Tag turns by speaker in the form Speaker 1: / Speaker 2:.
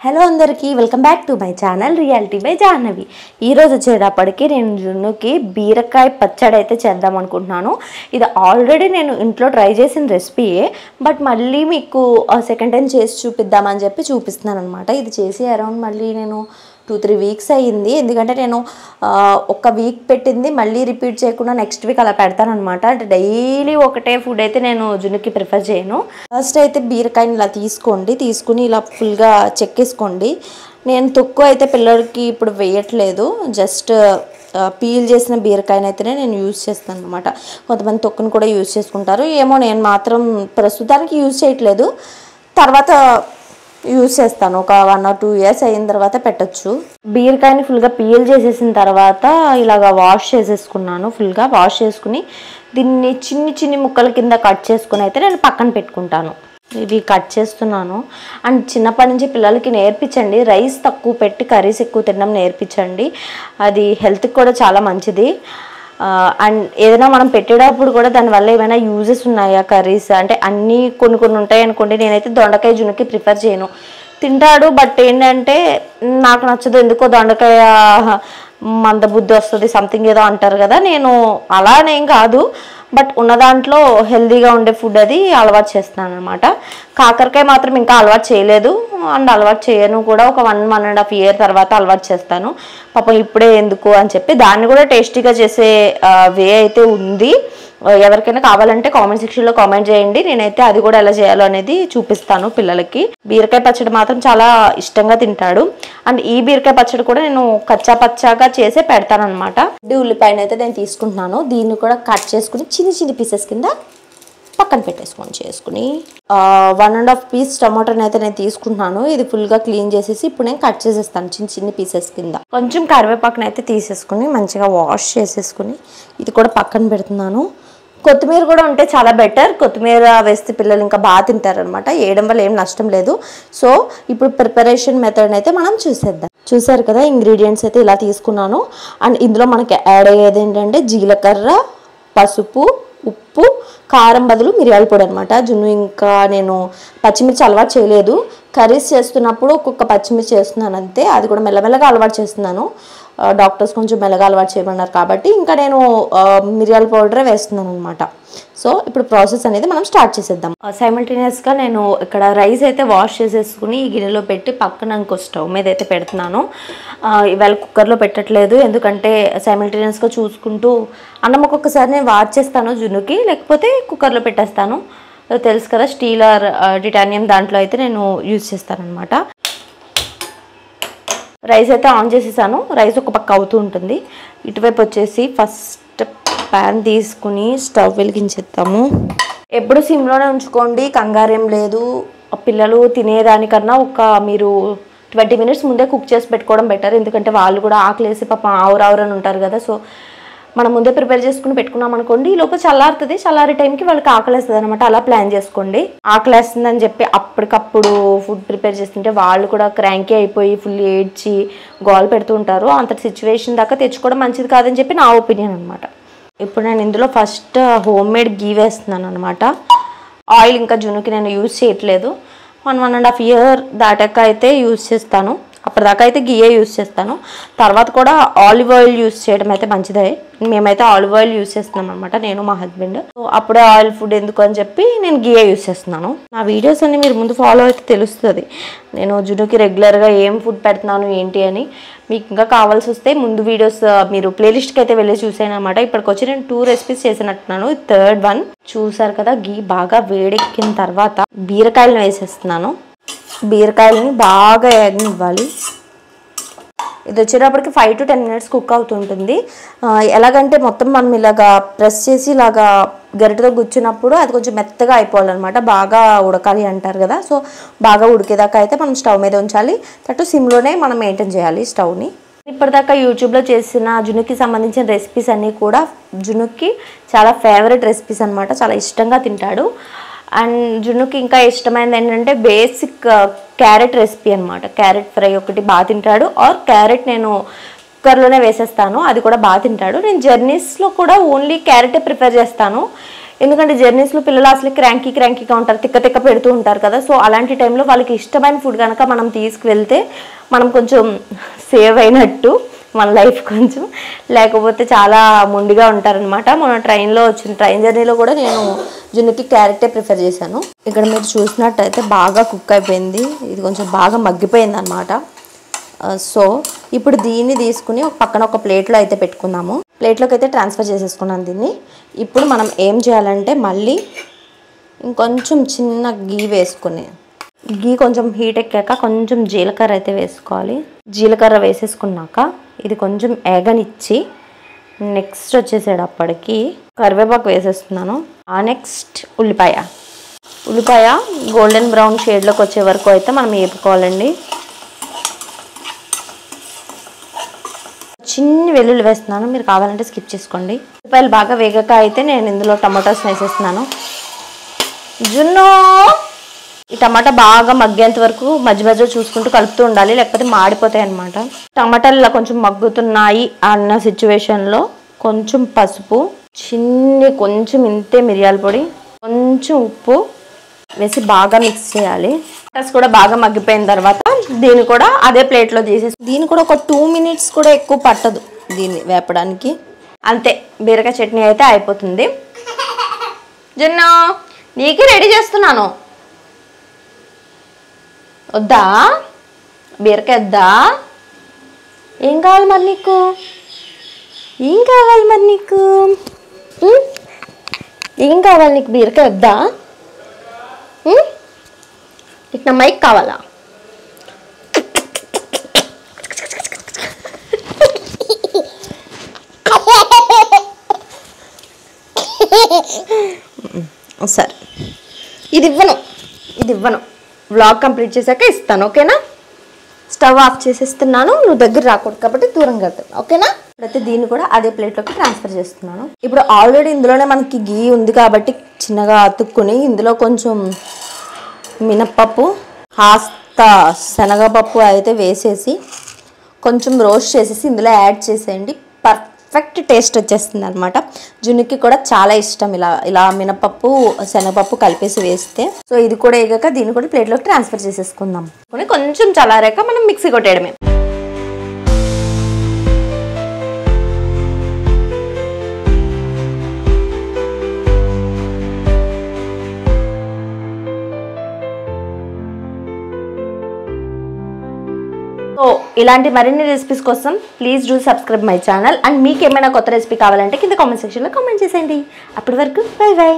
Speaker 1: Hello అందరికీ welcome back to my channel reality by Jahnavi. ఈరోజు వచ్చేటప్పటికి నేను జున్నుకి బీరకాయ పచ్చడి అయితే చేద్దాం అనుకుంటున్నాను. ఇది ఆల్రెడీ నేను ఇంట్లో ట్రై చేసిన రెసిపీయే, బట్ మళ్ళీ మీకు సెకండ్ టైం చేసి చూపిద్దామని చెప్పి చూపిస్తున్నాను అనమాట. ఇది చేసి అరౌండ్ మళ్ళీ నేను 2-3 వీక్స్ అయ్యింది. ఎందుకంటే నేను ఒక వీక్ పెట్టింది మళ్ళీ రిపీట్ చేయకుండా నెక్స్ట్ వీక్ అలా పెడతాను అనమాట. అంటే డైలీ ఒకటే ఫుడ్ అయితే నేను జున్నుకి ప్రిఫర్ చేయను. ఫస్ట్ అయితే బీరకాయని ఇలా తీసుకుని ఇలా ఫుల్గా చెక్కేసుకోండి. నేను తొక్కు అయితే పిల్లలకి ఇప్పుడు వేయట్లేదు, జస్ట్ పీల్ చేసిన బీరకాయని అయితేనే నేను యూజ్ చేస్తాను అనమాట. కొంతమంది తొక్కును కూడా యూజ్ చేసుకుంటారు, ఏమో నేను మాత్రం ప్రస్తుతానికి యూజ్ చేయట్లేదు. తర్వాత యూజ్ చేస్తాను, ఒక 1 or 2 years అయిన తర్వాత పెట్టచ్చు. బీరకాయని ఫుల్గా పీల్ చేసేసిన తర్వాత ఇలాగా వాష్ చేసేసుకున్నాను. ఫుల్గా వాష్ చేసుకుని దీన్ని చిన్ని ముక్కల కింద కట్ చేసుకుని అయితే నేను పక్కన పెట్టుకుంటాను. ఇవి కట్ చేస్తున్నాను. అండ్ చిన్నప్పటి నుంచి పిల్లలకి నేర్పించండి, రైస్ తక్కువ పెట్టి కర్రీస్ ఎక్కువ తినడం నేర్పించండి. అది హెల్త్కి కూడా చాలా మంచిది. అండ్ ఏదైనా మనం పెట్టేటప్పుడు కూడా దానివల్ల ఏమైనా యూజెస్ ఉన్నాయా కర్రీస్ అంటే అన్నీ కొన్ని ఉంటాయి అనుకోండి. నేనైతే దొండకాయ జున్నుకి ప్రిఫర్ చేయను. తింటాడు, బట్ ఏంటంటే నాకు నచ్చదు ఎందుకో, దొండకాయ మందబుద్ధి వస్తుంది సంథింగ్ ఏదో అంటారు కదా. నేను అలానేం కాదు, బట్ ఉన్న దాంట్లో హెల్తీగా ఉండే ఫుడ్ అది అలవాటు చేస్తున్నాను అనమాట. కాకరకాయ మాత్రం ఇంకా అలవాటు చేయలేదు, అండ్ అలవాటు చేయను కూడా. ఒక 1.5 year తర్వాత అలవాటు చేస్తాను. పాపం ఇప్పుడే ఎందుకు అని చెప్పి దాన్ని కూడా టేస్టీగా చేసే వే అయితే ఉంది. ఎవరికైనా కావాలంటే కామెంట్ సెక్షన్లో కామెంట్ చేయండి. నేనైతే అది కూడా ఎలా చేయాలో అనేది చూపిస్తాను పిల్లలకి. బీరకాయ పచ్చడి మాత్రం చాలా ఇష్టంగా తింటాడు. అండ్ ఈ బీరకాయ పచ్చడి కూడా నేను కచ్చా పచ్చాగా చేసే పెడతాను అనమాట. ఉల్లిపాయను అయితే నేను తీసుకుంటున్నాను. దీన్ని కూడా కట్ చేసుకుని చిన్ని పీసెస్ కింద పక్కన చేసుకుని 1.5 piece టమాటాని అయితే నేను తీసుకుంటున్నాను. ఇది ఫుల్గా క్లీన్ చేసేసి ఇప్పుడు నేను కట్ చేసేస్తాను చిన్ని పీసెస్ కింద. కొంచెం కరివేపాకుని అయితే తీసేసుకుని మంచిగా వాష్ చేసేసుకుని ఇది కూడా పక్కన పెడుతున్నాను. కొత్తిమీర కూడా ఉంటే చాలా బెటర్. కొత్తిమీర వేస్తే పిల్లలు ఇంకా బాగా తింటారనమాట. వేయడం వల్ల ఏం నష్టం లేదు. సో ఇప్పుడు ప్రిపరేషన్ మెథడ్ అయితే మనం చూసేద్దాం. చూసారు కదా, ఇంగ్రీడియంట్స్ అయితే ఇలా తీసుకున్నాను. అండ్ ఇందులో మనకి యాడ్ అయ్యేది ఏంటంటే జీలకర్ర, పసుపు, ఉప్పు, కారం బదులు మిరియాల పొడి అనమాట. జున్ను ఇంకా నేను పచ్చిమిర్చి అలవాటు చేయలేదు. కర్రీస్ చేస్తున్నప్పుడు ఒక్కొక్క పచ్చిమిర్చి చేస్తున్నాను అంతే. అది కూడా మెల్లమెల్లగా అలవాటు చేస్తున్నాను. డాక్టర్స్ కొంచెం మెల్లగా అలవాటు చేయమన్నారు కాబట్టి ఇంకా నేను మిరియాల పౌడరే వేస్తున్నాను అనమాట. సో ఇప్పుడు ప్రాసెస్ అనేది మనం స్టార్ట్ చేసేద్దాం. సైమల్టేనియస్గా నేను ఇక్కడ రైస్ అయితే వాష్ చేసేసుకుని ఈ గిన్నెలో పెట్టి పక్కన ఇంకో స్టవ్ మీద అయితే పెడుతున్నాను. ఇవాళ కుక్కర్లో పెట్టట్లేదు, ఎందుకంటే సైమల్టేనియస్గా చూసుకుంటూ అన్నం ఒక్కొక్కసారి నేను వాష్ చేస్తాను జున్నుకి, లేకపోతే కుక్కర్లో పెట్టేస్తాను. తెలుసు కదా, స్టీల్ ఆర్ టిటానియం దాంట్లో అయితే నేను యూజ్ చేస్తాను అనమాట. రైస్ అయితే ఆన్ చేసేసాను. రైస్ ఒక పక్క అవుతూ ఉంటుంది. ఇటువైపు వచ్చేసి ఫస్ట్ ప్యాన్ తీసుకుని స్టవ్ వెలిగించేద్దాము. ఎప్పుడు సిమ్లోనే ఉంచుకోండి, కంగారేం లేదు. పిల్లలు తినేదానికన్నా మీరు 20 minutes ముందే కుక్ చేసి పెట్టుకోవడం బెటర్. ఎందుకంటే వాళ్ళు కూడా ఆకలేసి పాపం ఆవురావురని ఉంటారు కదా. సో మనం ముందే ప్రిపేర్ చేసుకుని పెట్టుకున్నాం అనుకోండి, ఈ లోపల చల్లారుతుంది. చల్లారే టైంకి వాళ్ళకి ఆకలేస్తుంది అనమాట. అలా ప్లాన్ చేసుకోండి. ఆకలేస్తుందని చెప్పి అప్పటికప్పుడు ఫుడ్ ప్రిపేర్ చేస్తుంటే వాళ్ళు కూడా క్రాంకీ అయిపోయి ఫుల్ ఏడ్చి గోల్ పెడుతూ ఉంటారు. అంతటి సిచ్యువేషన్ దాకా తెచ్చుకోవడం మంచిది కాదని చెప్పి నా ఒపీనియన్ అనమాట. ఇప్పుడు నేను ఇందులో ఫస్ట్ హోమ్ మేడ్ గీ వేస్తున్నాను అనమాట. ఆయిల్ ఇంకా జున్నుకి నేను యూజ్ చేయట్లేదు. 1.5 year దాటాక అయితే యూజ్ చేస్తాను. అప్పటిదాకా అయితే గీయే యూజ్ చేస్తాను. తర్వాత కూడా ఆలివ్ ఆయిల్ యూజ్ చేయడం అయితే మంచిదే. మేమైతే ఆలివ్ ఆయిల్ యూజ్ చేస్తున్నాం అనమాట, నేను మా హస్బెండ్. సో అప్పుడే ఆయిల్ ఫుడ్ ఎందుకు అని చెప్పి నేను గీయే యూజ్ చేస్తున్నాను. నా వీడియోస్ అన్ని మీరు ముందు ఫాలో అయితే తెలుస్తుంది నేను జున్నుకి రెగ్యులర్గా ఏం ఫుడ్ పెడుతున్నాను ఏంటి అని. మీకు ఇంకా కావాల్సి వస్తే ముందు వీడియోస్ మీరు ప్లేలిస్ట్కి అయితే వెళ్ళి చూసాను అనమాట. ఇప్పటికొచ్చి నేను 2 recipes చేసినట్టున్నాను. 3rd one చూసారు కదా. గీ బాగా వేడెక్కిన తర్వాత బీరకాయలను వేసేస్తున్నాను. బీరకాయలని బాగా వేగనివ్వాలి. ఇది వచ్చేటప్పటికి 5 to 10 minutes కుక్ అవుతుంటుంది. ఎలాగంటే మొత్తం మనం ఇలాగా ప్రెస్ చేసి ఇలాగా గరిటతో గుచ్చినప్పుడు అది కొంచెం మెత్తగా అయిపోవాలన్నమాట. బాగా ఉడకాలి అంటారు కదా. సో బాగా ఉడికేదాకా అయితే మనం స్టవ్ మీద ఉంచాలి. తట్టు సిమ్లోనే మనం మెయింటైన్ చేయాలి స్టవ్ని. ఇప్పటిదాకా యూట్యూబ్లో చేసిన జున్నుకి సంబంధించిన రెసిపీస్ అన్నీ కూడా జున్నుకి చాలా ఫేవరెట్ రెసిపీస్ అనమాట. చాలా ఇష్టంగా తింటాడు. అండ్ జున్నుకి ఇంకా ఇష్టమైనది ఏంటంటే బేసిక్ క్యారెట్ రెసిపీ అనమాట. క్యారెట్ ఫ్రై ఒకటి బాగా తింటాడు. ఆర్ క్యారెట్ నేను కుక్కర్లోనే వేసేస్తాను, అది కూడా బాగా తింటాడు. నేను జర్నీస్లో కూడా ఓన్లీ క్యారెటే ప్రిఫర్ చేస్తాను. ఎందుకంటే జర్నీస్లో పిల్లలు అసలు క్రాంకీగా ఉంటారు, తిక్క పెడుతూ ఉంటారు కదా. సో అలాంటి టైంలో వాళ్ళకి ఇష్టమైన ఫుడ్ కనుక మనం తీసుకువెళ్తే మనం కొంచెం సేవ్ అయినట్టు మన లైఫ్ కొంచెం. లేకపోతే చాలా మొండిగా ఉంటారనమాట. మన ట్రైన్ జర్నీలో కూడా నేను జున్నుకి క్యారెటే ప్రిఫర్ చేశాను. ఇక్కడ మీరు చూసినట్టయితే బాగా కుక్ అయిపోయింది, ఇది కొంచెం బాగా మగ్గిపోయింది అనమాట. సో ఇప్పుడు దీన్ని తీసుకుని పక్కన ఒక ప్లేట్లో అయితే పెట్టుకుందాము. ప్లేట్లోకి అయితే ట్రాన్స్ఫర్ చేసేసుకున్నాను దీన్ని. ఇప్పుడు మనం ఏం చేయాలంటే మళ్ళీ ఇంకొంచెం చిన్న గీ వేసుకుని, గీ కొంచెం హీట్ ఎక్కాక కొంచెం జీలకర్ర అయితే వేసుకోవాలి. జీలకర్ర వేసేసుకున్నాక ఇది కొంచెం ఏగనిచ్చి నెక్స్ట్ వచ్చేసేటప్పటికి కరివేపాకు వేసేస్తున్నాను. నెక్స్ట్ ఉల్లిపాయ గోల్డెన్ బ్రౌన్ షేడ్లోకి వచ్చే వరకు అయితే మనం వేపుకోవాలండి. చిన్ని వెల్లుల్లి వేస్తున్నాను, మీరు కావాలంటే స్కిప్ చేసుకోండి. ఉల్లిపాయలు బాగా వేగాక అయితే నేను ఇందులో టమాటోస్ వేసేస్తున్నాను. జున్ను ఈ టమాటా బాగా మగ్గేంత వరకు మధ్య చూసుకుంటూ కలుపుతూ ఉండాలి, లేకపోతే మాడిపోతాయి అన్నమాట. టమాటాలు ఇలా కొంచెం మగ్గుతున్నాయి అన్న సిచ్యువేషన్లో కొంచెం పసుపు, కొంచెం ఇంతే మిరియాల పొడి, కొంచెం ఉప్పు వేసి బాగా మిక్స్ చేయాలి. టమాటాస్ కూడా బాగా మగ్గిపోయిన తర్వాత దీన్ని కూడా అదే ప్లేట్లో తీసేసి, దీన్ని కూడా ఒక 2 minutes కూడా ఎక్కువ పట్టదు దీన్ని వేపడానికి. అంతే, బీరకాయ చట్నీ అయితే అయిపోతుంది. జున్ను నీకే రెడీ చేస్తున్నాను, వద్దా? బీరకాయ వద్దా? ఏం కావాలి మరి నీకు? ఏం కావాలి నీకు? బీరకాయ వద్దా? ఇక నా మైక్ కావాలా? సరే, ఇది ఇవ్వను. వ్లాగ్ కంప్లీట్ చేశాక ఇస్తాను, ఓకేనా? స్టవ్ ఆఫ్ చేసేస్తున్నాను, నువ్వు దగ్గర రాకూడదు కాబట్టి దూరంగా వెళ్తాను, ఓకేనా? ఇప్పుడైతే దీన్ని కూడా అదే ప్లేట్లోకి ట్రాన్స్ఫర్ చేస్తున్నాను. ఇప్పుడు ఆల్రెడీ ఇందులోనే మనకి గీ ఉంది కాబట్టి చిన్నగా అతుక్కుని ఇందులో కొంచెం మినప్పప్పు, కాస్త శనగపప్పు అయితే వేసేసి కొంచెం రోస్ట్ చేసేసి ఇందులో యాడ్ చేసేయండి. పర్ఫెక్ట్ టేస్ట్ వచ్చేస్తుంది అనమాట. జున్నుకి కూడా చాలా ఇష్టం ఇలా మినపప్పు శనగపప్పు కలిపేసి వేస్తే. సో ఇది కూడా వేగాక దీన్ని కూడా ప్లేట్లోకి ట్రాన్స్ఫర్ చేసేసుకుందాం. కొంచెం చల్లారాక మనం మిక్సీ కొట్టేయడమే. సో ఇలాంటి మరిన్ని రెసిపీస్ కోసం please do subscribe my channel. And మీకు ఏమైనా కొత్త రెసిపీ కావాలంటే కింద కామెంట్ సెక్షన్లో కామెంట్ చేసేయండి. అప్పటి వరకు బై.